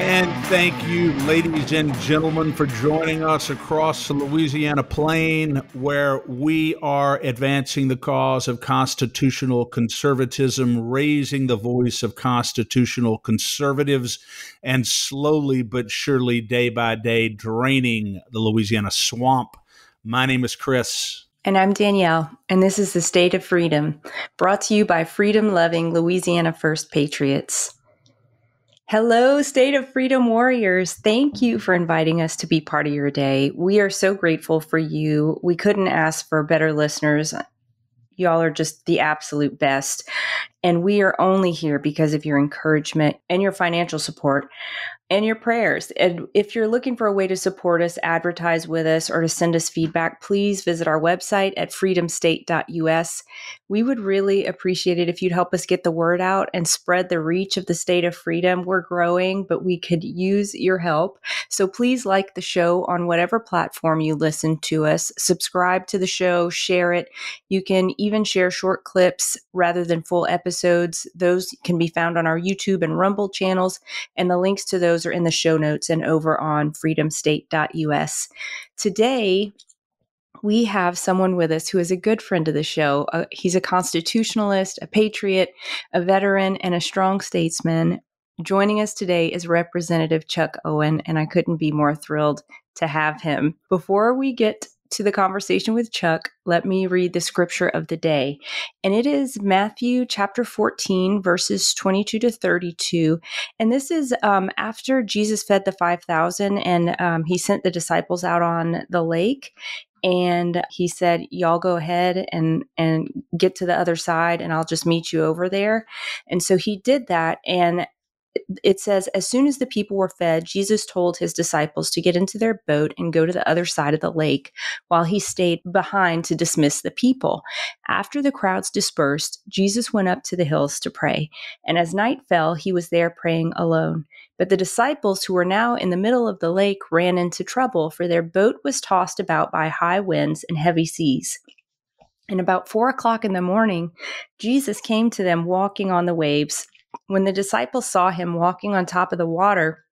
And thank you, ladies and gentlemen, for joining us across the Louisiana plain, where we are advancing the cause of constitutional conservatism, raising the voice of constitutional conservatives, and slowly but surely, day by day, draining the Louisiana swamp. My name is Chris. And I'm Danielle, and this is the State of Freedom, brought to you by freedom-loving Louisiana First Patriots. Hello, State of Freedom warriors. Thank you for inviting us to be part of your day. We are so grateful for you. We couldn't ask for better listeners. Y'all are just the absolute best. And we are only here because of your encouragement and your financial support and your prayers. And if you're looking for a way to support us, advertise with us, or to send us feedback, please visit our website at freedomstate.us. We would really appreciate it if you'd help us get the word out and spread the reach of the State of Freedom. We're growing, but we could use your help. So please like the show on whatever platform you listen to us. Subscribe to the show, share it. You can even share short clips rather than full episodes. Those can be found on our YouTube and Rumble channels, and the links to those are in the show notes and over on freedomstate.us. Today, we have someone with us who is a good friend of the show. He's a constitutionalist, a patriot, a veteran, and a strong statesman. Joining us today is Representative Chuck Owen, and I couldn't be more thrilled to have him. Before we get to the conversation with Chuck, let me read the scripture of the day. And it is Matthew chapter 14, verses 22 to 32. And this is after Jesus fed the 5,000 and he sent the disciples out on the lake. And he said, y'all go ahead and get to the other side, and I'll just meet you over there. And so he did that. And it says, as soon as the people were fed, Jesus told his disciples to get into their boat and go to the other side of the lake, while he stayed behind to dismiss the people. After the crowds dispersed, Jesus went up to the hills to pray. And as night fell, he was there praying alone. But the disciples, who were now in the middle of the lake, ran into trouble, for their boat was tossed about by high winds and heavy seas. And about 4:00 in the morning, Jesus came to them walking on the waves. When the disciples saw him walking on top of the water,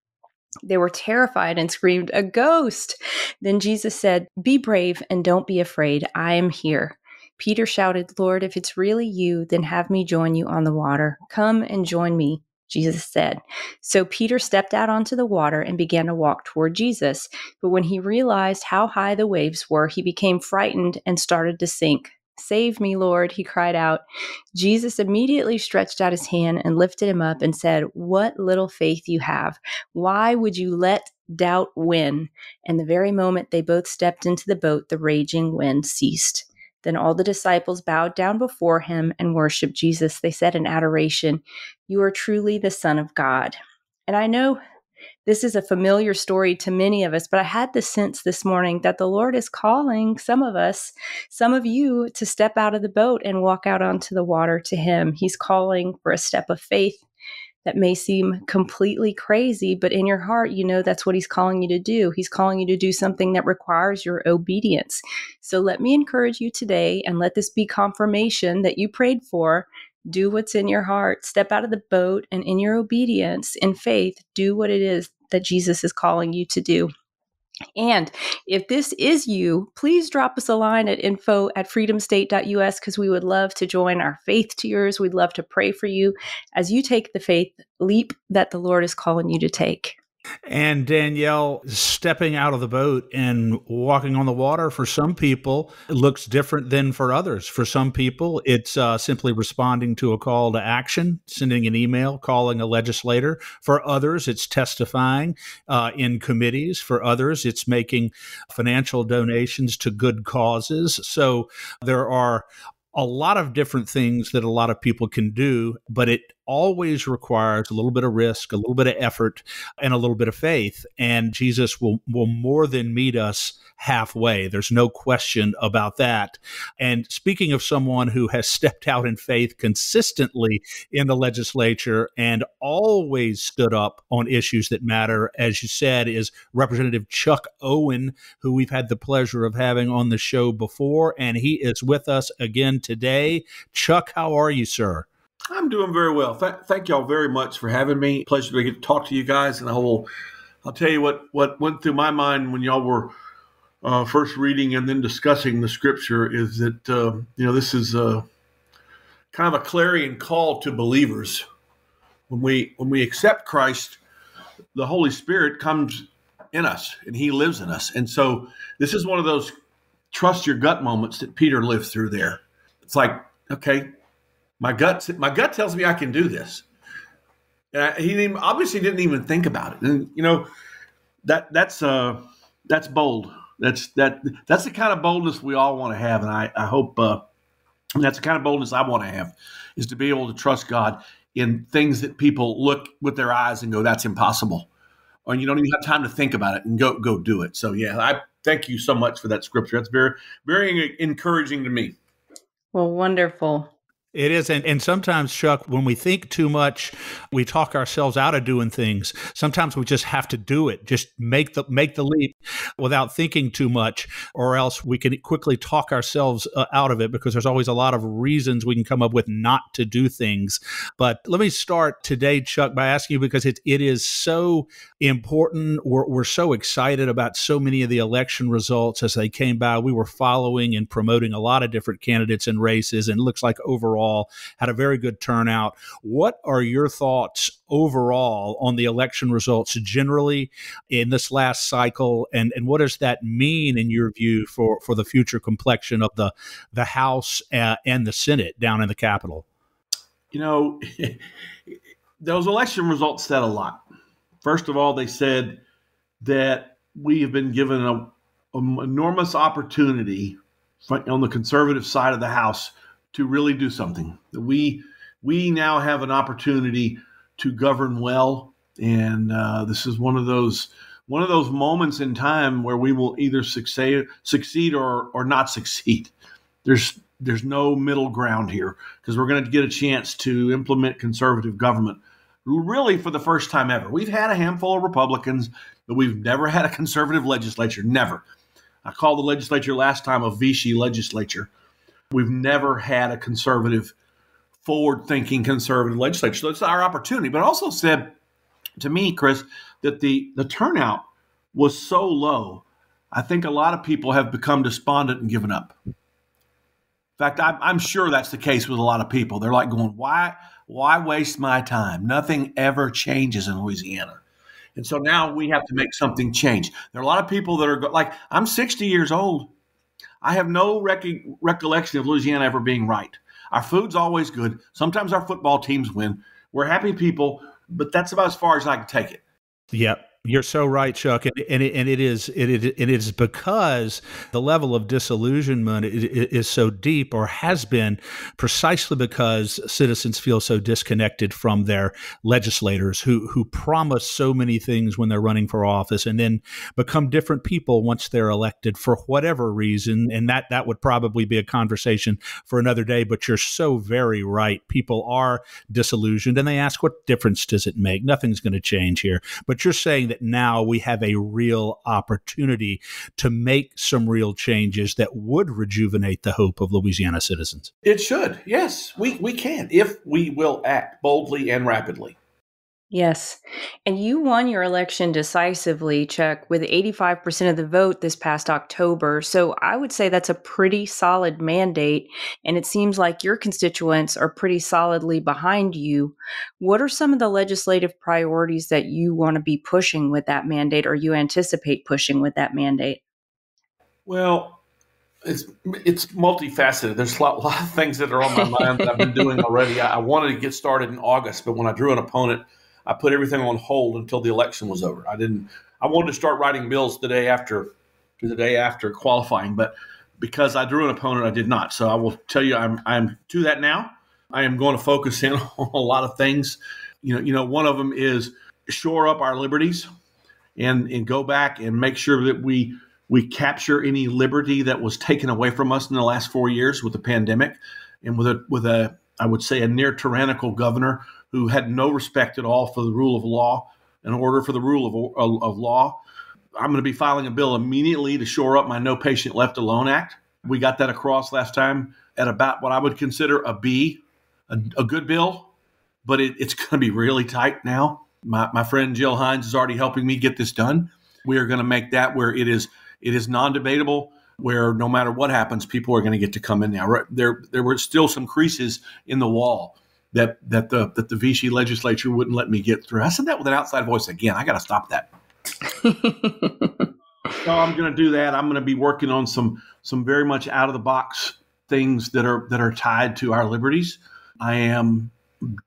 they were terrified and screamed, "A ghost!" Then Jesus said, "Be brave and don't be afraid. I am here." Peter shouted, "Lord, if it's really you, then have me join you on the water." "Come and join me," Jesus said. So Peter stepped out onto the water and began to walk toward Jesus. But when he realized how high the waves were, he became frightened and started to sink. "Save me, Lord," he cried out. Jesus immediately stretched out his hand and lifted him up and said, "What little faith you have. Why would you let doubt win?" And the very moment they both stepped into the boat, the raging wind ceased. Then all the disciples bowed down before him and worshiped Jesus. They said in adoration, "You are truly the Son of God." And I know this is a familiar story to many of us, but I had the sense this morning that the Lord is calling some of us, some of you, to step out of the boat and walk out onto the water to him. He's calling for a step of faith that may seem completely crazy, but in your heart, you know that's what he's calling you to do. He's calling you to do something that requires your obedience. So let me encourage you today, and let this be confirmation that you prayed for. Do what's in your heart. Step out of the boat, and in your obedience, in faith, do what it is that Jesus is calling you to do. And if this is you, please drop us a line at info@freedomstate.us, because we would love to join our faith to yours. We'd love to pray for you as you take the faith leap that the Lord is calling you to take. And Danielle, stepping out of the boat and walking on the water, for some people, it looks different than for others. For some people, it's simply responding to a call to action, sending an email, calling a legislator. For others, it's testifying in committees. For others, it's making financial donations to good causes. So there are a lot of different things that a lot of people can do, but it always requires a little bit of risk, a little bit of effort, and a little bit of faith. And Jesus will more than meet us halfway. There's no question about that. And speaking of someone who has stepped out in faith consistently in the legislature and always stood up on issues that matter, as you said, is Representative Chuck Owen, who we've had the pleasure of having on the show before, and he is with us again today. Chuck, how are you, sir? I'm doing very well. Thank y'all very much for having me. Pleasure to get to talk to you guys. And I'll tell you what went through my mind when y'all were first reading and then discussing the scripture is that, this is kind of a clarion call to believers. When we accept Christ, the Holy Spirit comes in us and he lives in us. And so this is one of those trust your gut moments that Peter lived through there. It's like, okay, my gut tells me I can do this. And he obviously didn't even think about it. And that's bold. That's the kind of boldness we all want to have. And I hope that's the kind of boldness I want to have, is to be able to trust God in things that people look with their eyes and go, that's impossible. Or you don't even have time to think about it and go do it. So yeah, I thank you so much for that scripture. That's very, very encouraging to me. Well, wonderful. It is. And sometimes, Chuck, when we think too much, we talk ourselves out of doing things. Sometimes we just have to do it. Just make the leap without thinking too much, or else we can quickly talk ourselves out of it, because there's always a lot of reasons we can come up with not to do things. But let me start today, Chuck, by asking you, because it is so important. We're so excited about so many of the election results as they came by. We were following and promoting a lot of different candidates and races, and it looks like overall had a very good turnout. What are your thoughts overall on the election results generally in this last cycle, and what does that mean in your view for the future complexion of the House and the Senate down in the Capitol? Those election results said a lot. First of all, they said that we have been given an enormous opportunity on the conservative side of the House to really do something. We now have an opportunity to govern well, and this is one of those moments in time where we will either succeed or not succeed. There's no middle ground here, because we're going to get a chance to implement conservative government really for the first time ever. We've had a handful of Republicans, but we've never had a conservative legislature. Never. I called the legislature last time a Vichy legislature. We've never had a conservative, forward-thinking conservative legislature. So it's our opportunity. But also said to me, Chris, that the turnout was so low, I think a lot of people have become despondent and given up. In fact, I'm sure that's the case with a lot of people. They're like going, why waste my time? Nothing ever changes in Louisiana. And so now we have to make something change. There are a lot of people that are like, I'm 60 years old. I have no recollection of Louisiana ever being right. Our food's always good. Sometimes our football teams win. We're happy people, but that's about as far as I can take it. Yep. You're so right, Chuck, and it is because the level of disillusionment is so deep, or has been, precisely because citizens feel so disconnected from their legislators who promise so many things when they're running for office, and then become different people once they're elected for whatever reason. And that would probably be a conversation for another day. But you're so very right. People are disillusioned, and they ask, what difference does it make? Nothing's going to change here. But you're saying that now we have a real opportunity to make some real changes that would rejuvenate the hope of Louisiana citizens. It should. Yes, we can, if we will act boldly and rapidly. Yes. And you won your election decisively, Chuck, with 85% of the vote this past October. So I would say that's a pretty solid mandate. And it seems like your constituents are pretty solidly behind you. What are some of the legislative priorities that you want to be pushing with that mandate, or you anticipate pushing with that mandate? Well, it's multifaceted. There's a lot of things that are on my mind that I've been doing already. I wanted to get started in August, but when I drew an opponent, I put everything on hold until the election was over. I wanted to start writing bills the day after qualifying, but because I drew an opponent, I did not. So I will tell you, I'm to that now. I am going to focus in on a lot of things. One of them is shore up our liberties and go back and make sure that we capture any liberty that was taken away from us in the last 4 years with the pandemic, and with a I would say a near tyrannical governor who had no respect at all for the rule of law, in order for the rule of law. I'm going to be filing a bill immediately to shore up my No Patient Left Alone Act. We got that across last time at about what I would consider a B. a good bill, but it's going to be really tight now. My friend Jill Hines is already helping me get this done. We are going to make that where it is non-debatable, where no matter what happens, people are going to get to come in now. There were still some creases in the wall that the Vichy legislature wouldn't let me get through. I said that with an outside voice again. I got to stop that. So I'm going to do that. I'm going to be working on some very much out of the box things that are tied to our liberties. I am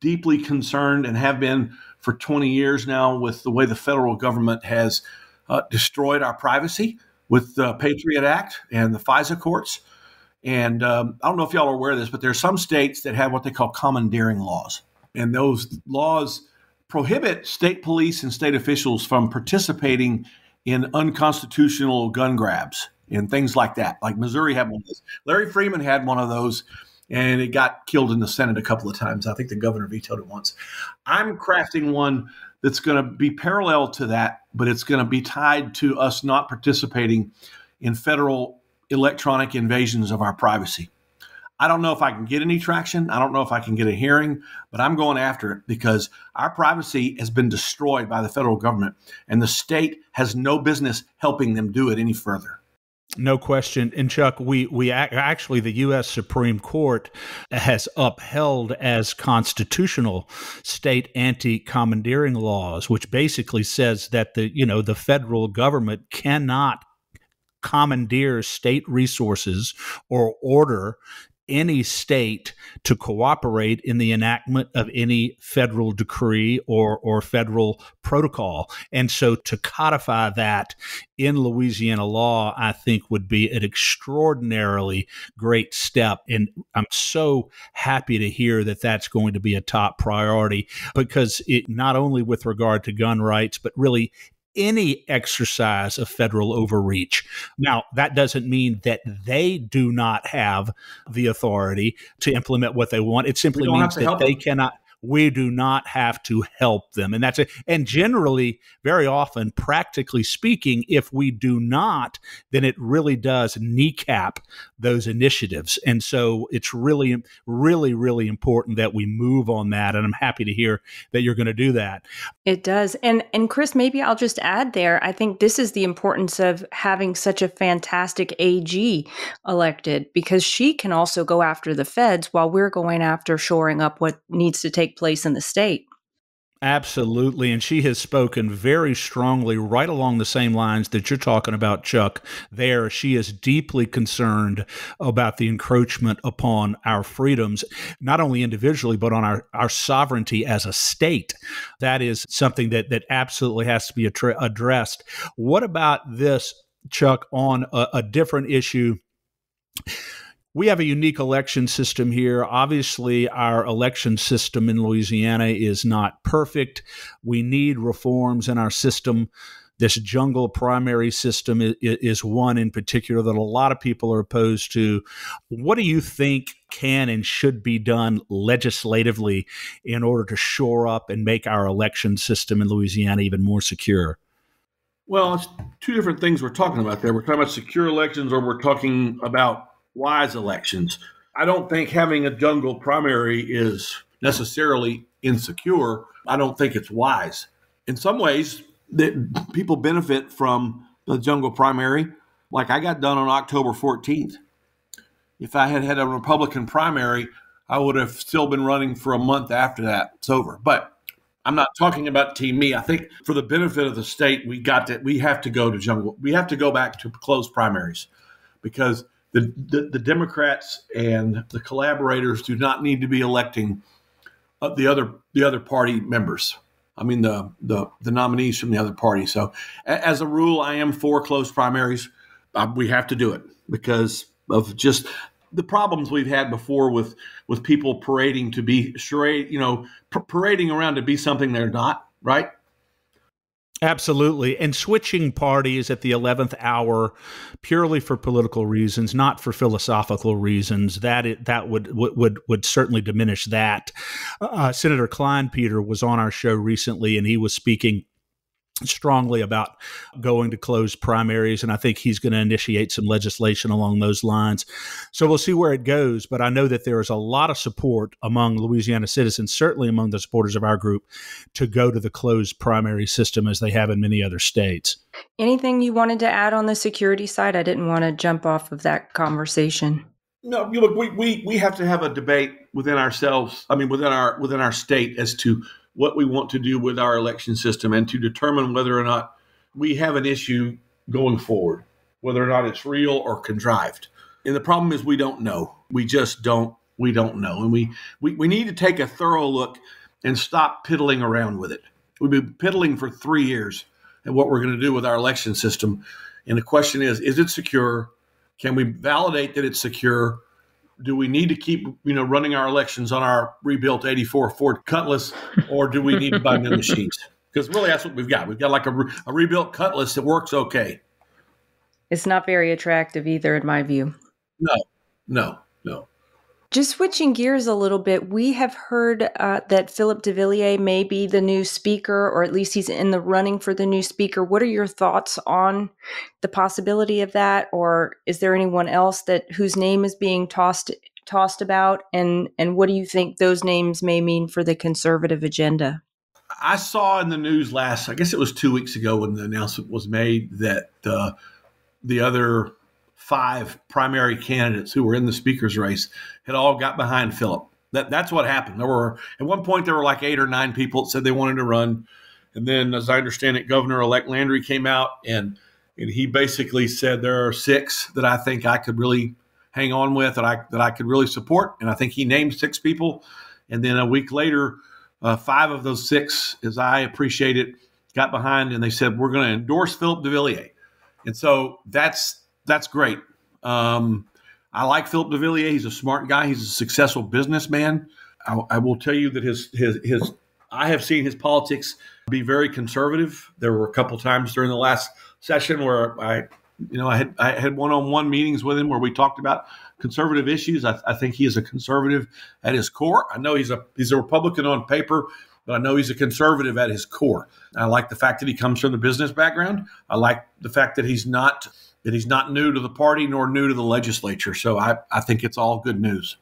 deeply concerned and have been for 20 years now with the way the federal government has destroyed our privacy with the Patriot Act and the FISA courts. And I don't know if y'all are aware of this, but there are some states that have what they call commandeering laws. And those laws prohibit state police and state officials from participating in unconstitutional gun grabs and things like that. Like Missouri had one of those. Larry Freeman had one of those, and it got killed in the Senate a couple of times. I think the governor vetoed it once. I'm crafting one that's going to be parallel to that, but it's going to be tied to us not participating in federal electronic invasions of our privacy. I don't know if I can get any traction. I don't know if I can get a hearing, but I'm going after it because our privacy has been destroyed by the federal government, and the state has no business helping them do it any further. No question. And Chuck, actually, the U.S. Supreme Court has upheld as constitutional state anti-commandeering laws, which basically says that the federal government cannot commandeer state resources or order any state to cooperate in the enactment of any federal decree or federal protocol. And so to codify that in Louisiana law, I think would be an extraordinarily great step. And I'm so happy to hear that that's going to be a top priority, because it not only with regard to gun rights, but really any exercise of federal overreach. Now, that doesn't mean that they do not have the authority to implement what they want. It simply means that they cannot. We do not have to help them. And that's it. And generally, very often, practically speaking, if we do not, then it really does kneecap those initiatives. And so it's really, really, really important that we move on that. And I'm happy to hear that you're going to do that. It does. And Chris, maybe I'll just add there, I think this is the importance of having such a fantastic AG elected, because she can also go after the feds while we're going after shoring up what needs to take place in the state. Absolutely. And she has spoken very strongly right along the same lines that you're talking about, Chuck. There, she is deeply concerned about the encroachment upon our freedoms, not only individually, but on our sovereignty as a state. That is something that absolutely has to be addressed. What about this, Chuck, on a different issue? We have a unique election system here. Obviously, our election system in Louisiana is not perfect. We need reforms in our system. This jungle primary system is one in particular that a lot of people are opposed to. What do you think can and should be done legislatively in order to shore up and make our election system in Louisiana even more secure? Well, it's two different things we're talking about there. We're talking about secure elections, or we're talking about wise elections. I don't think having a jungle primary is necessarily insecure. I don't think it's wise. In some ways, that people benefit from the jungle primary. Like I got done on October 14th. If I had had a Republican primary, I would have still been running for a month after that. It's over. But I'm not talking about Team Me. I think for the benefit of the state, we have to go to jungle. We have to go back to closed primaries, because the Democrats and the collaborators do not need to be electing the other party members. I mean the nominees from the other party. So as a rule, I am for closed primaries. We have to do it because of just the problems we've had before with people parading to be parading around to be something they're not, right? Absolutely. And switching parties at the 11th hour purely for political reasons, not for philosophical reasons, that would certainly diminish that. Senator Klein Peter was on our show recently, and he was speaking strongly about going to closed primaries, and I think he's going to initiate some legislation along those lines. So we'll see where it goes, but I know that there is a lot of support among Louisiana citizens, certainly among the supporters of our group, to go to the closed primary system as they have in many other states. Anything you wanted to add on the security side? I didn't want to jump off of that conversation. No, look, we have to have a debate within ourselves. I mean, within our state as to what we want to do with our election system and to determine whether or not we have an issue going forward, whether or not it's real or contrived. And the problem is we don't know. We just don't. We don't know. And we need to take a thorough look and stop piddling around with it. We've been piddling for 3 years at what we're going to do with our election system. And the question is it secure? Can we validate that it's secure? Do we need to keep, running our elections on our rebuilt '84 Ford Cutlass, or do we need to buy new machines? Because really, that's what we've got. We've got like a rebuilt Cutlass that works okay. It's not very attractive either, in my view. No. Just switching gears a little bit, we have heard that Philip de Villiers may be the new speaker, or at least he's in the running for the new speaker. What are your thoughts on the possibility of that? Or is there anyone else whose name is being tossed about? And what do you think those names may mean for the conservative agenda? I saw in the news I guess it was 2 weeks ago when the announcement was made that the other 5 primary candidates who were in the speaker's race had all got behind Philip. That's what happened. At one point there were like 8 or 9 people that said they wanted to run, and then, as I understand it, Governor-elect Landry came out and he basically said there are 6 that I think I could really hang on with, that I could really support, and I think he named 6 people. And then a week later, 5 of those 6, as I appreciate it, got behind and they said we're going to endorse Philip de Villiers, and so that's great. I like Philip de Villiers. He's a smart guy. He's a successful businessman. I will tell you that I have seen his politics be very conservative. There were a couple times during the last session where I had one-on-one meetings with him where we talked about conservative issues. I think he is a conservative at his core. I know he's a Republican on paper, but I know he's a conservative at his core. I like the fact that he comes from the business background. I like the fact that he's not new to the party nor new to the legislature. So I think it's all good news.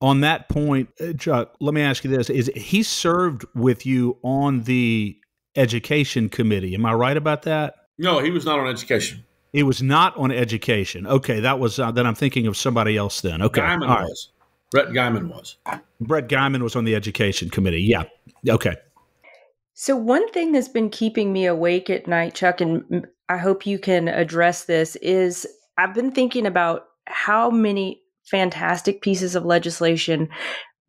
On that point, Chuck, let me ask you this. He served with you on the education committee. Am I right about that? No, he was not on education. He was not on education. Okay, that was then I'm thinking of somebody else then. Okay. Guyman was. Brett Guyman was. Brett Guyman was on the education committee. Yeah. Okay. So one thing that's been keeping me awake at night, Chuck, and I hope you can address this, is I've been thinking about how many fantastic pieces of legislation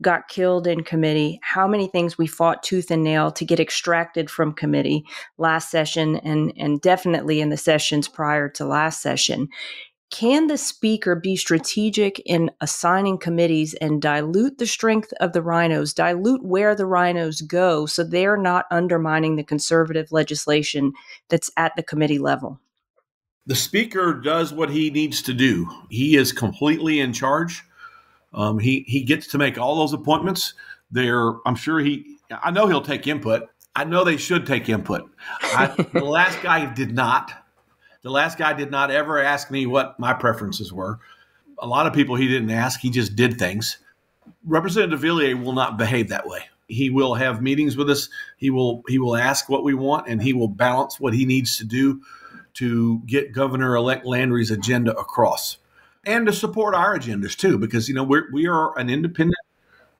got killed in committee, how many things we fought tooth and nail to get extracted from committee last session and definitely in the sessions prior to last session. Can the speaker be strategic in assigning committees and dilute the strength of the rhinos, dilute where the rhinos go so they're not undermining the conservative legislation that's at the committee level? The speaker does what he needs to do. He is completely in charge. He gets to make all those appointments. I know he'll take input. I know they should take input. The last guy did not. The last guy did not ever ask me what my preferences were. A lot of people he didn't ask. He just did things. Representative Villiers will not behave that way. He will have meetings with us. He will ask what we want, and he will balance what he needs to do to get Governor-elect Landry's agenda across, and to support our agendas too, because we are an independent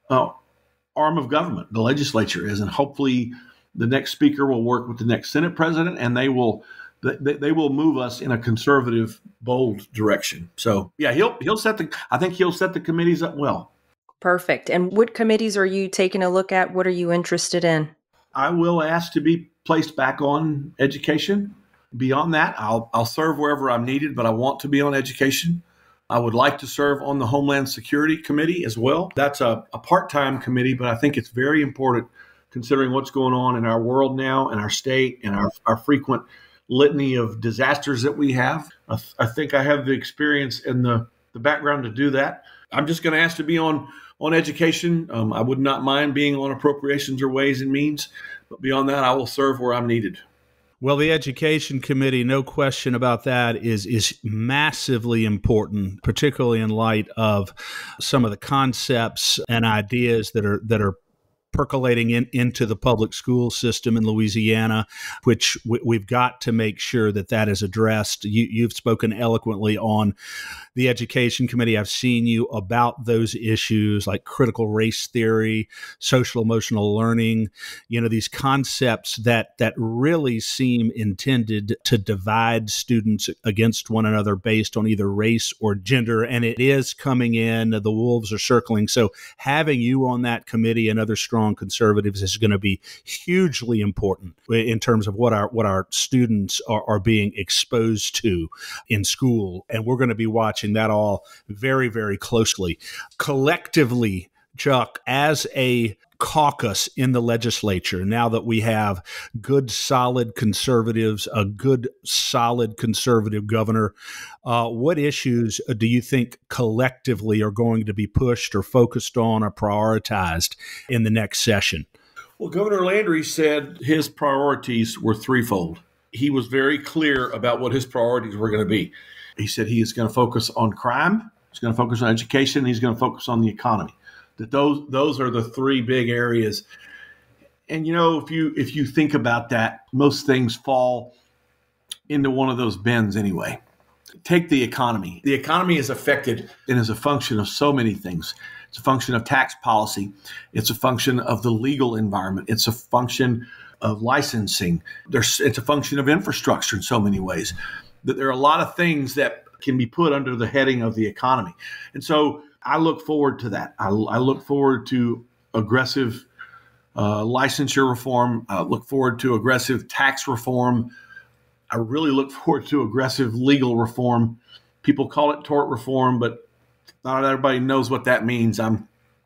arm of government. The legislature is, and hopefully the next speaker will work with the next Senate president, and they will move us in a conservative, bold direction. So yeah, I think he'll set the committees up well. Perfect. And what committees are you taking a look at? What are you interested in? I will ask to be placed back on education. Beyond that, I'll serve wherever I'm needed, but I want to be on education. I would like to serve on the Homeland Security Committee as well. That's a part-time committee, but I think it's very important considering what's going on in our world now, in our state, and our frequent litany of disasters that we have. I think I have the experience and the background to do that. I'm just going to ask to be on education. I would not mind being on appropriations or ways and means, but beyond that, I will serve where I'm needed. Well, the Education Committee, no question about that, is massively important, particularly in light of some of the concepts and ideas that are percolating into the public school system in Louisiana, which we've got to make sure that is addressed. You've spoken eloquently on the Education Committee. I've seen you about those issues like critical race theory, social emotional learning, these concepts that really seem intended to divide students against one another based on either race or gender. And it is coming in, the wolves are circling. So having you on that committee and other strong conservatives is going to be hugely important in terms of what our students are being exposed to in school. And we're going to be watching that all very, very closely. Collectively, Chuck, as a caucus in the legislature, now that we have good, solid conservatives, a good, solid conservative governor, what issues do you think collectively are going to be pushed or focused on or prioritized in the next session? Well, Governor Landry said his priorities were threefold. He was very clear about what his priorities were going to be. He said he is going to focus on crime, he's going to focus on education, he's going to focus on the economy. That those are the three big areas. And if you think about that, most things fall into one of those bins anyway. Take the economy. The economy is affected and is a function of so many things. It's a function of tax policy. It's a function of the legal environment. It's a function of licensing. It's a function of infrastructure in so many ways. That there are a lot of things that can be put under the heading of the economy. And so I look forward to that. I look forward to aggressive licensure reform. I look forward to aggressive tax reform. I really look forward to aggressive legal reform. People call it tort reform, but not everybody knows what that means. I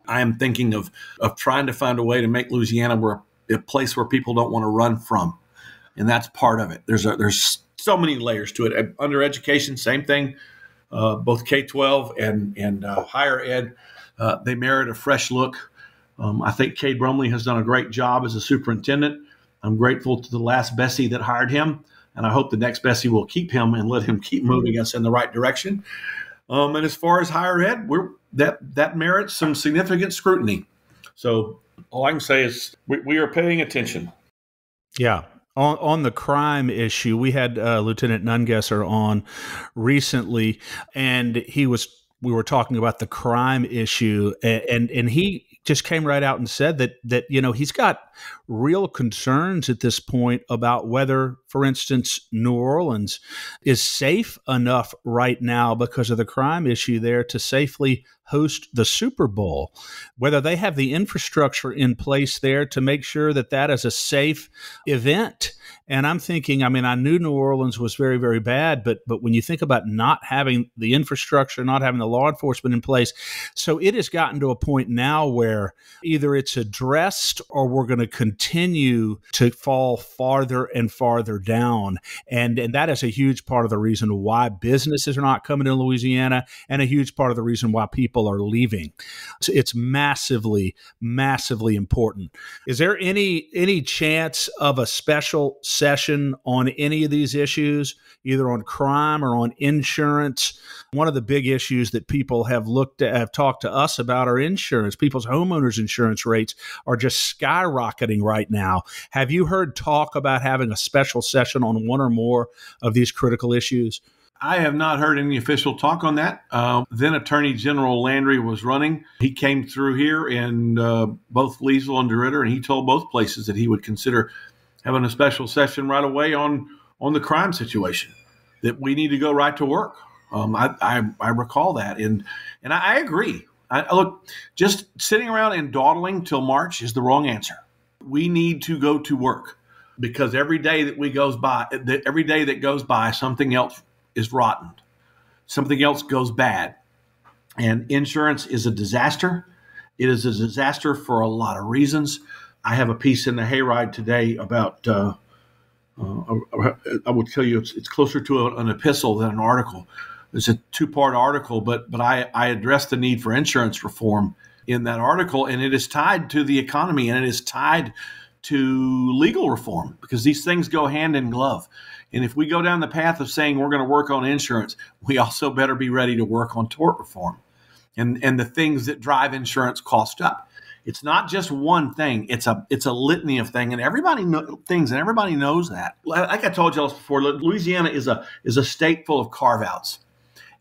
am thinking of trying to find a way to make Louisiana a place where people don't want to run from, and that's part of it. There's so many layers to it. Under education, same thing. Both K-12 and higher ed, they merit a fresh look. I think Cade Brumley has done a great job as a superintendent. I'm grateful to the last Bessie that hired him, and I hope the next Bessie will keep him and let him keep moving us in the right direction. And as far as higher ed, that merits some significant scrutiny. So all I can say is we are paying attention. Yeah. On the crime issue, we had Lieutenant Nungesser on recently, and we were talking about the crime issue, and he just came right out and said that he's got real concerns at this point about whether, for instance, New Orleans is safe enough right now because of the crime issue there to safely host the Super Bowl, whether they have the infrastructure in place there to make sure that is a safe event. And I'm thinking, I knew New Orleans was very, very bad, but when you think about not having the infrastructure, not having the law enforcement in place, so it has gotten to a point now where either it's addressed or we're going to continue to fall farther and farther down. And that is a huge part of the reason why businesses are not coming to Louisiana, and a huge part of the reason why people are leaving. So it's massively, massively important. Is there any chance of a special session on any of these issues, either on crime or on insurance? One of the big issues that people have talked to us about are insurance. People's homeowners insurance rates are just skyrocketing right now. Have you heard talk about having a special session on one or more of these critical issues? I have not heard any official talk on that. Then Attorney General Landry was running. He came through here in both Leesville and DeRidder, and he told both places that he would consider having a special session right away on the crime situation, that we need to go right to work. I recall that, and I agree. Look, just sitting around and dawdling till March is the wrong answer. We need to go to work, because every day that goes by, something else is rotten. Something else goes bad. And insurance is a disaster. It is a disaster for a lot of reasons. I have a piece in the Hayride today about, I would tell you it's closer to an epistle than an article. It's a two-part article, but I address the need for insurance reform in that article, and it is tied to the economy, and it is tied to legal reform, because these things go hand in glove. And if we go down the path of saying we're going to work on insurance, we also better be ready to work on tort reform and the things that drive insurance cost up. It's not just one thing. It's a litany of things, and everybody knows that. Like I told you before, Louisiana is a state full of carve-outs,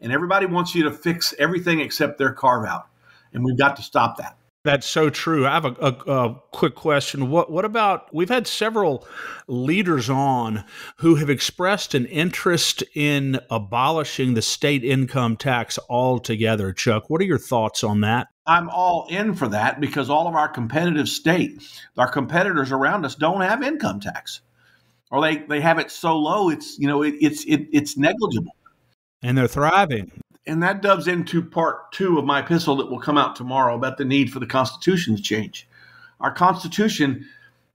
and everybody wants you to fix everything except their carve-out, and we've got to stop that. That's so true. I have a quick question. What about, we've had several leaders on who have expressed an interest in abolishing the state income tax altogether. Chuck, what are your thoughts on that? I'm all in for that, because all of our competitors around us don't have income tax, or they have it so low it's negligible, and they're thriving. And that doves into part 2 of my epistle that will come out tomorrow about the need for the Constitution to change. Our Constitution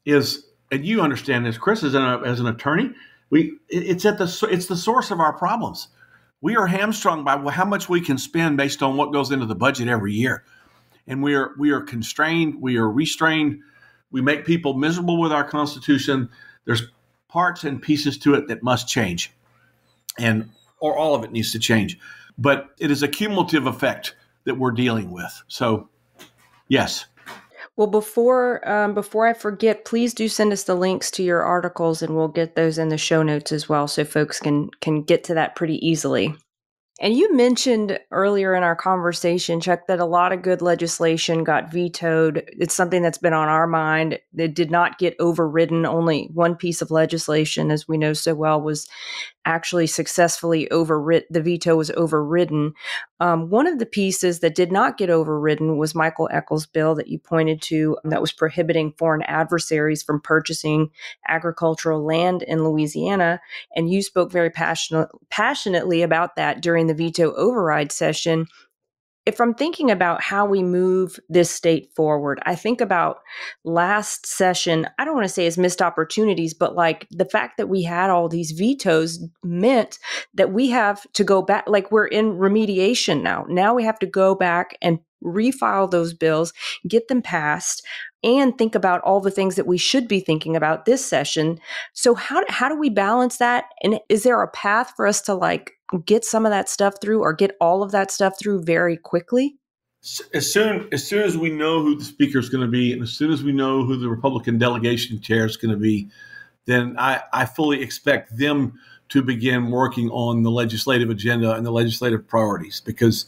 is, and you understand this, Chris, as an attorney, it's the source of our problems. We are hamstrung by how much we can spend based on what goes into the budget every year. And we are constrained, we are restrained, we make people miserable with our Constitution. There's parts and pieces to it that must change, or all of it needs to change. But it is a cumulative effect that we're dealing with. So, yes. Well, before I forget, please do send us the links to your articles, and we'll get those in the show notes as well, so folks can get to that pretty easily. And you mentioned earlier in our conversation, Chuck, that a lot of good legislation got vetoed. It's something that's been on our mind. It did not get overridden. Only one piece of legislation, as we know so well, was actually successfully overridden. The veto was overridden. One of the pieces that did not get overridden was Michael Echols' bill that you pointed to, that was prohibiting foreign adversaries from purchasing agricultural land in Louisiana. And you spoke very passionately about that during the veto override session. If I'm thinking about how we move this state forward, I think about last session, I don't want to say as missed opportunities, but like the fact that we had all these vetoes meant that we have to go back, like we're in remediation now. Now we have to go back and refile those bills, get them passed, and think about all the things that we should be thinking about this session. So how do we balance that? And is there a path for us to like get some of that stuff through, or get all of that stuff through very quickly? As soon as we know who the speaker is going to be, and as soon as we know who the Republican delegation chair is going to be, then I fully expect them to begin working on the legislative agenda and the legislative priorities, because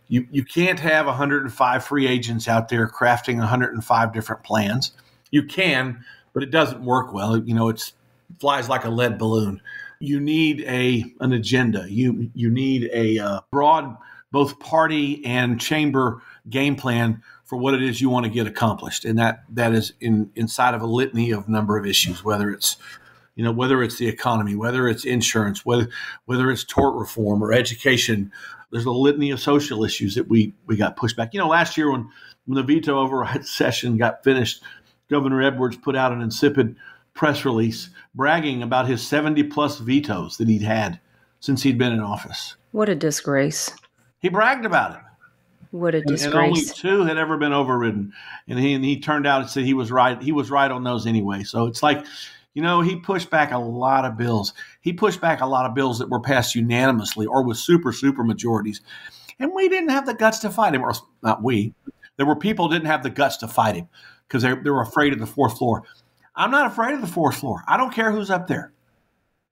you can't have 105 free agents out there crafting 105 different plans. You can, but it doesn't work well. It flies like a lead balloon. You need an agenda. You need a broad, both party and chamber game plan for what it is you want to get accomplished, and that is inside of a litany of number of issues. Whether it's the economy, whether it's insurance, whether it's tort reform or education. There's a litany of social issues that we got pushed back. Last year when the veto override session got finished, Governor Edwards put out an insipid press release bragging about his 70-plus vetoes that he'd had since he'd been in office. What a disgrace. He bragged about it. What a disgrace. And only 2 had ever been overridden. And he turned out and said he was right. He was right on those anyway. So it's like, he pushed back a lot of bills. He pushed back a lot of bills that were passed unanimously or with super majorities. And we didn't have the guts to fight him. Or not we. There were people who didn't have the guts to fight him because they were afraid of the fourth floor. I'm not afraid of the fourth floor. I don't care who's up there.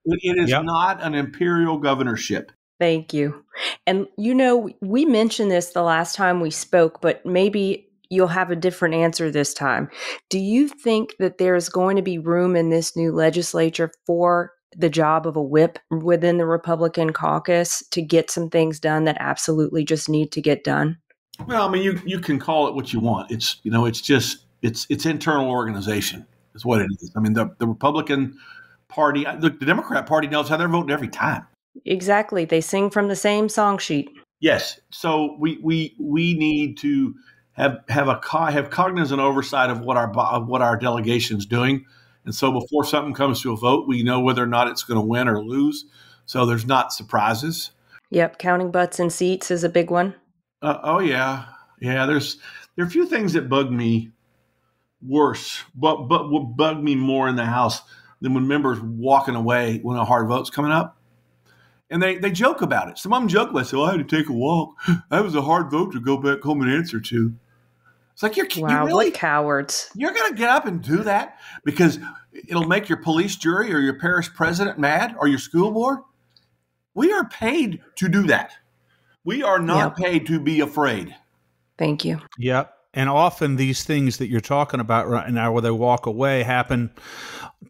It is not an imperial governorship. Thank you. And, we mentioned this the last time we spoke, but maybe you'll have a different answer this time. Do you think that there's going to be room in this new legislature for the job of a whip within the Republican caucus to get some things done that absolutely just need to get done? Well, I mean, you can call it what you want. It's it's internal organization is what it is. I mean, the Republican Party, the Democrat Party knows how they're voting every time. Exactly. They sing from the same song sheet. Yes. So we need to have cognizant oversight of what our delegation's doing. And so before something comes to a vote, we know whether or not it's going to win or lose. So there's not surprises. Yep. Counting butts and seats is a big one. Oh, yeah. Yeah. There are a few things that bug me worse, but what bugged me more in the House than when members walking away when a hard vote's coming up. And they joke about it. Some of them joke about it. Say, well, I had to take a walk. That was a hard vote to go back home and answer to. It's like, wow, really, what cowards. You're going to get up and do that because it'll make your police jury or your parish president mad or your school board? We are paid to do that. We are not paid to be afraid. Thank you. Yep. And often these things that you're talking about right now where they walk away happen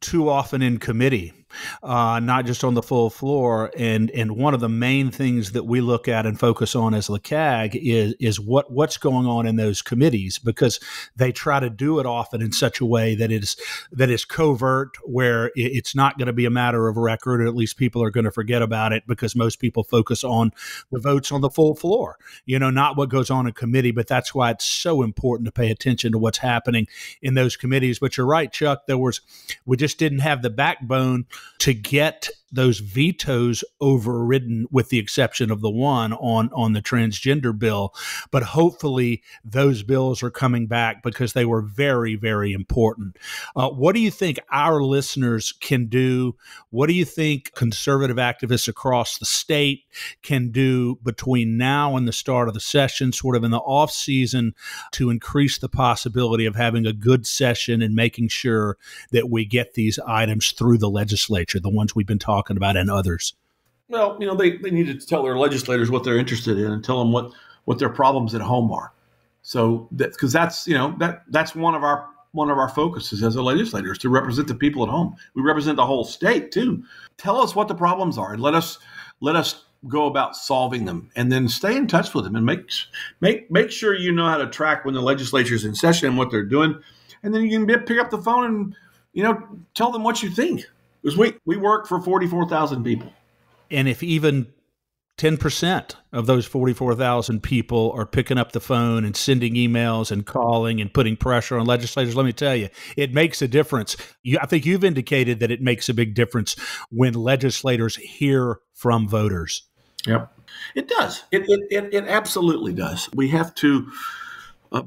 too often in committee, not just on the full floor. And one of the main things that we look at and focus on as LCAG is what's going on in those committees, because they try to do it often in such a way that is covert, where it's not going to be a matter of record, or at least people are going to forget about it because most people focus on the votes on the full floor, not what goes on in committee. But that's why it's so important to pay attention to what's happening in those committees. But you're right, Chuck, we just didn't have the backbone to get those vetoes overridden, with the exception of the one on the transgender bill. But hopefully those bills are coming back because they were very, very important. What do you think our listeners can do? What do you think conservative activists across the state can do between now and the start of the session, sort of in the off season, to increase the possibility of having a good session and making sure that we get these items through the legislature, the ones we've been talking about, and others? Well, they need to tell their legislators what they're interested in and tell them what their problems at home are. So because that's one of our focuses as a legislator, is to represent the people at home. We represent the whole state too. Tell us what the problems are and let us go about solving them, and then stay in touch with them and make sure you know how to track when the legislature's in session and what they're doing, and then you can pick up the phone and tell them what you think. Because we work for 44,000 people. And if even 10% of those 44,000 people are picking up the phone and sending emails and calling and putting pressure on legislators, let me tell you, it makes a difference. I think you've indicated that it makes a big difference when legislators hear from voters. Yep, it does. It absolutely does. We have to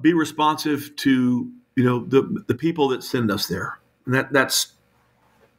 be responsive to the people that send us there, and that's.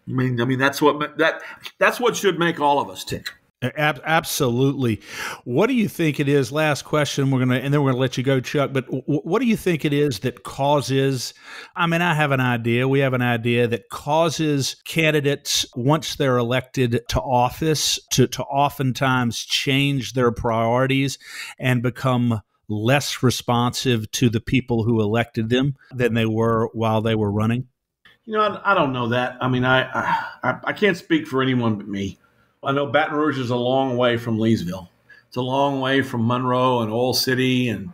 I mean, that's what should make all of us tick. Absolutely. What do you think it is? Last question. And then we're going to let you go, Chuck. But what do you think it is that causes? I mean, I have an idea. We have an idea that causes candidates, once they're elected to office, to oftentimes change their priorities and become less responsive to the people who elected them than they were while they were running. I don't know that. I mean, I can't speak for anyone but me. I know Baton Rouge is a long way from Leesville. It's a long way from Monroe and Oil City and,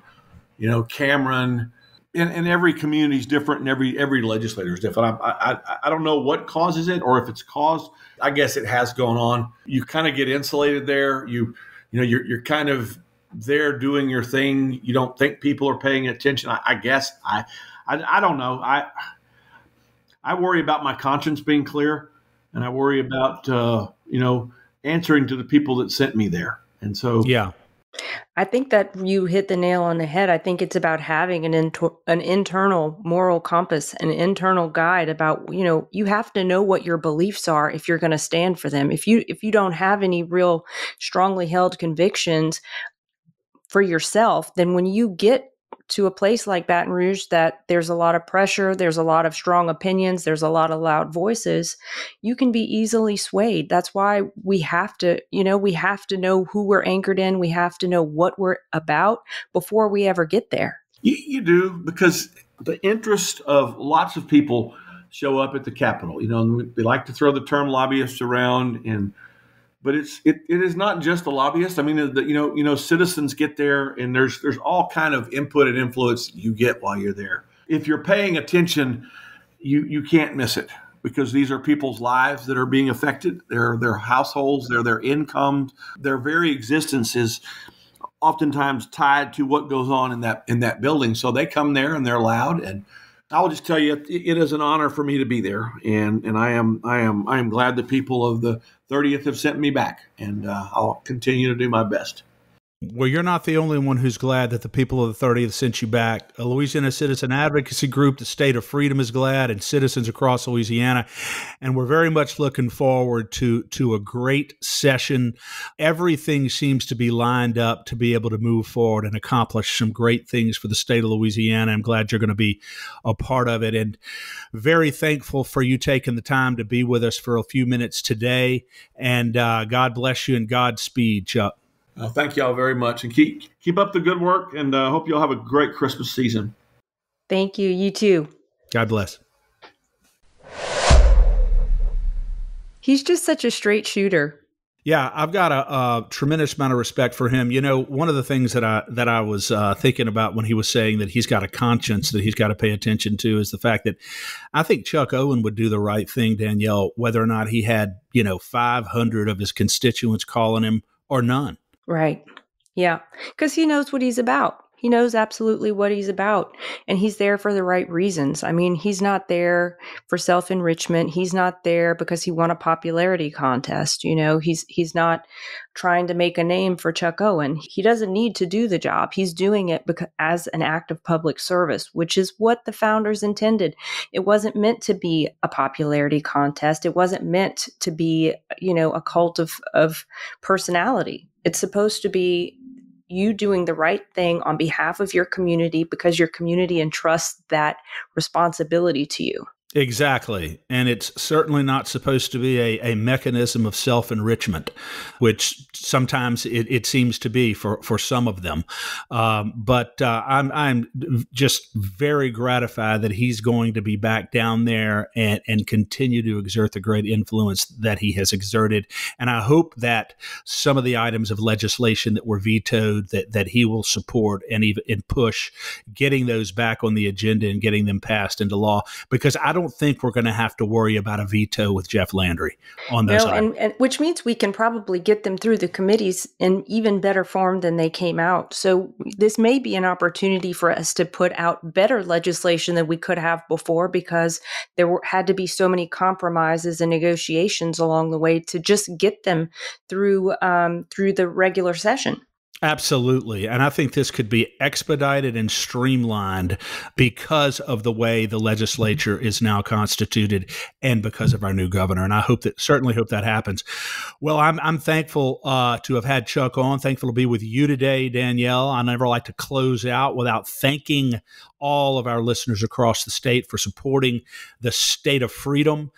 Cameron. And every community is different, and every legislator is different. I don't know what causes it, or if it's caused. I guess it has gone on. You kind of get insulated there. You're kind of there doing your thing. You don't think people are paying attention. I guess I don't know. I worry about my conscience being clear, and I worry about, answering to the people that sent me there. And so, yeah, I think that you hit the nail on the head. I think it's about having an internal moral compass, an internal guide about, you have to know what your beliefs are if you're going to stand for them. If you don't have any real strongly held convictions for yourself, then when you get to a place like Baton Rouge, that there's a lot of pressure, there's a lot of strong opinions, there's a lot of loud voices, you can be easily swayed. That's why we have to know who we're anchored in. We have to know what we're about before we ever get there. You do, because the interest of lots of people show up at the Capitol. They like to throw the term lobbyists around, but it is not just the lobbyists. I mean, citizens get there, and there's all kind of input and influence you get while you're there. If you're paying attention, you can't miss it, because these are people's lives that are being affected. They're their households, they're their incomes, their very existence is oftentimes tied to what goes on in that building. So they come there and they're loud. And I will just tell you, it is an honor for me to be there, and I am glad the people of the 30th have sent me back, and I'll continue to do my best. Well, you're not the only one who's glad that the people of the 30th sent you back. A Louisiana Citizen Advocacy Group, the State of Freedom, is glad, and citizens across Louisiana. And we're very much looking forward to a great session. Everything seems to be lined up to be able to move forward and accomplish some great things for the state of Louisiana. I'm glad you're going to be a part of it, and very thankful for you taking the time to be with us for a few minutes today. And God bless you and Godspeed, Chuck. Thank y'all very much, and keep up the good work, and hope y'all have a great Christmas season. Thank you. You too. God bless. He's just such a straight shooter. Yeah, I've got a tremendous amount of respect for him. You know, one of the things that I was thinking about when he was saying that he's got a conscience that he's got to pay attention to is the fact that I think Chuck Owen would do the right thing, Danielle, whether or not he had, 500 of his constituents calling him or none. Right. Yeah. Because he knows what he's about. He knows absolutely what he's about. And he's there for the right reasons. I mean, he's not there for self-enrichment. He's not there because he won a popularity contest. He's not trying to make a name for Chuck Owen. He doesn't need to do the job. He's doing it as an act of public service, which is what the founders intended. It wasn't meant to be a popularity contest. It wasn't meant to be, a cult of personality. It's supposed to be you doing the right thing on behalf of your community because your community entrusts that responsibility to you. Exactly. And it's certainly not supposed to be a mechanism of self-enrichment, which sometimes it seems to be for some of them. But I'm just very gratified that he's going to be back down there and continue to exert the great influence that he has exerted. And I hope that some of the items of legislation that were vetoed that he will support and even push getting those back on the agenda and getting them passed into law, because I don't think we're going to have to worry about a veto with Jeff Landry on those items. And which means we can probably get them through the committees in even better form than they came out. So this may be an opportunity for us to put out better legislation than we could have before, because had to be so many compromises and negotiations along the way to just get them through the regular session. Absolutely. And I think this could be expedited and streamlined because of the way the legislature is now constituted and because of our new governor. And I certainly hope that happens. Well, I'm thankful to have had Chuck on, thankful to be with you today, Danielle. I never like to close out without thanking all of our listeners across the state for supporting the State of Freedom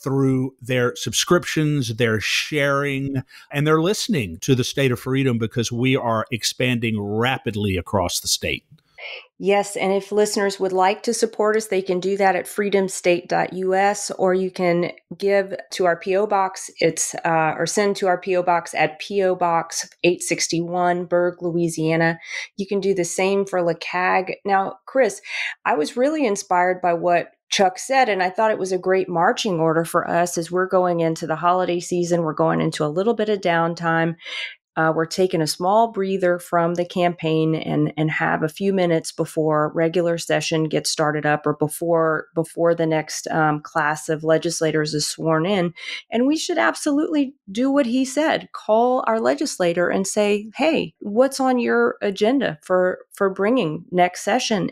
through their subscriptions, their sharing, and their listening to the State of Freedom, because we are expanding rapidly across the state. Yes, and if listeners would like to support us, they can do that at freedomstate.us, or you can give to our P.O. Box. Or send to our P.O. Box at P.O. Box 861, Berg, Louisiana. You can do the same for LeCag. Now, Chris, I was really inspired by what Chuck said, and I thought it was a great marching order for us as we're going into the holiday season. We're going into a little bit of downtime. We're taking a small breather from the campaign and have a few minutes before regular session gets started up, or before the next class of legislators is sworn in. And we should absolutely do what he said: call our legislator and say, "Hey, what's on your agenda for bringing next session?"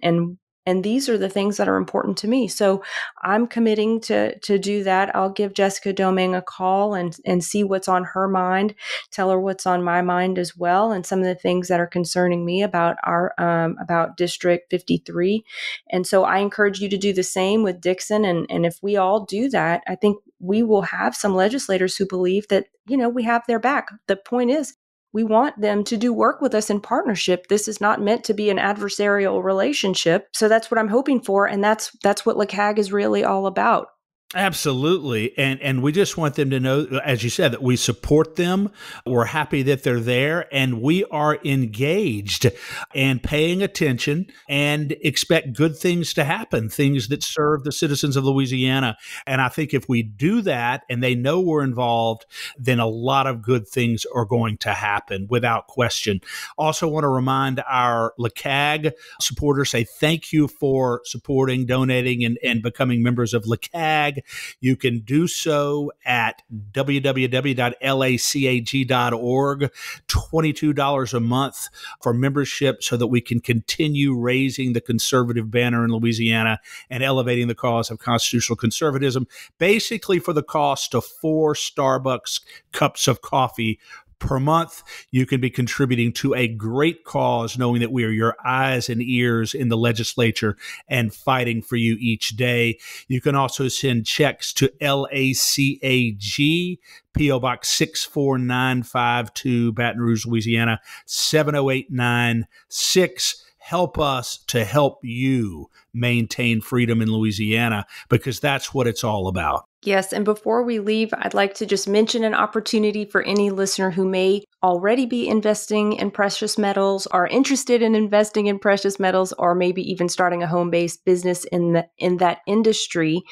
And these are the things that are important to me. So I'm committing to do that. I'll give Jessica Domingue a call and see what's on her mind, tell her what's on my mind as well, and some of the things that are concerning me about about District 53. And so I encourage you to do the same with Dixon. And if we all do that, I think we will have some legislators who believe that, we have their back. The point is, we want them to do work with us in partnership. This is not meant to be an adversarial relationship. So that's what I'm hoping for. And that's what LeCag is really all about. Absolutely. And we just want them to know, as you said, that we support them. We're happy that they're there, and we are engaged and paying attention and expect good things to happen, things that serve the citizens of Louisiana. And I think if we do that and they know we're involved, then a lot of good things are going to happen without question. Also want to remind our LeCag supporters, say thank you for supporting, donating, and becoming members of LeCag. bag. You can do so at www.lacag.org. $22 a month for membership so that we can continue raising the conservative banner in Louisiana and elevating the cause of constitutional conservatism, basically for the cost of 4 Starbucks cups of coffee per month. You can be contributing to a great cause, knowing that we are your eyes and ears in the legislature and fighting for you each day. You can also send checks to LACAG, P.O. Box 64952, Baton Rouge, Louisiana, 70896. Help us to help you maintain freedom in Louisiana, because that's what it's all about. Yes, and before we leave, I'd like to just mention an opportunity for any listener who may already be investing in precious metals, are interested in investing in precious metals, or maybe even starting a home-based business in that industry.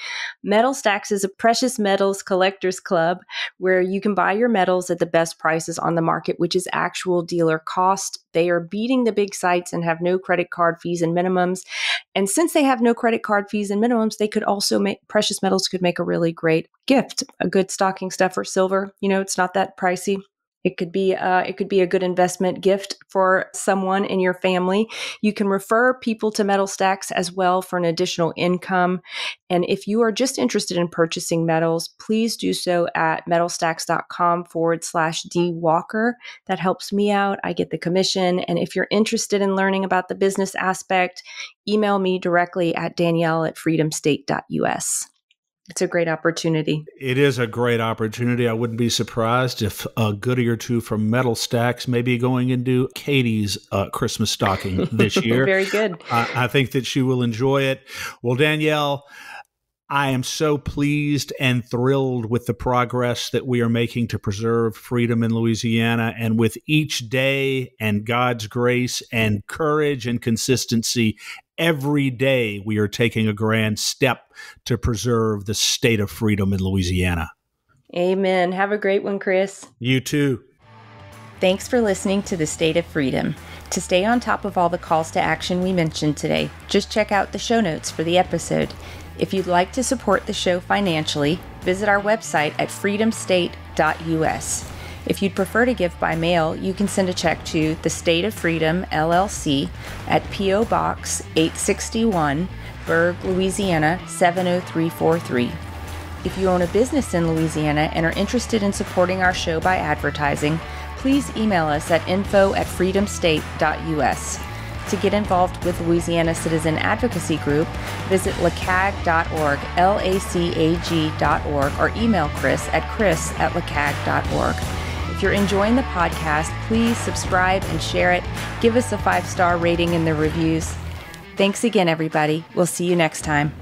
Metal Stacks is a precious metals collectors club where you can buy your metals at the best prices on the market, which is actual dealer cost. They are beating the big sites and have no credit card fees and minimums. And since they have no credit card fees and minimums, they could also make precious metals could make a really great gift, a good stocking stuffer. Silver, it's not that pricey. It could be a good investment gift for someone in your family. You can refer people to Metal Stacks as well for an additional income. And if you are just interested in purchasing metals, please do so at metalstacks.com/DWalker. That helps me out. I get the commission. And if you're interested in learning about the business aspect, email me directly at Danielle@freedomstate.us. It's a great opportunity. It is a great opportunity. I wouldn't be surprised if a goodie or two from Metal Stacks may be going into Katie's Christmas stocking this year. Very good. I think that she will enjoy it. Well, Danielle, I am so pleased and thrilled with the progress that we are making to preserve freedom in Louisiana. And with each day and God's grace and courage and consistency, every day we are taking a grand step to preserve the state of freedom in Louisiana. Amen. Have a great one, Chris. You too. Thanks for listening to The State of Freedom. To stay on top of all the calls to action we mentioned today, just check out the show notes for the episode. If you'd like to support the show financially, visit our website at freedomstate.us. If you'd prefer to give by mail, you can send a check to The State of Freedom, LLC at P.O. Box 861, Berg, Louisiana 70343. If you own a business in Louisiana and are interested in supporting our show by advertising, please email us at info@freedomstate.us. To get involved with Louisiana Citizen Advocacy Group, visit lacag.org, LACAG.org, or email chris@lacag.org. If you're enjoying the podcast, please subscribe and share it. Give us a 5-star rating in the reviews. Thanks again, everybody. We'll see you next time.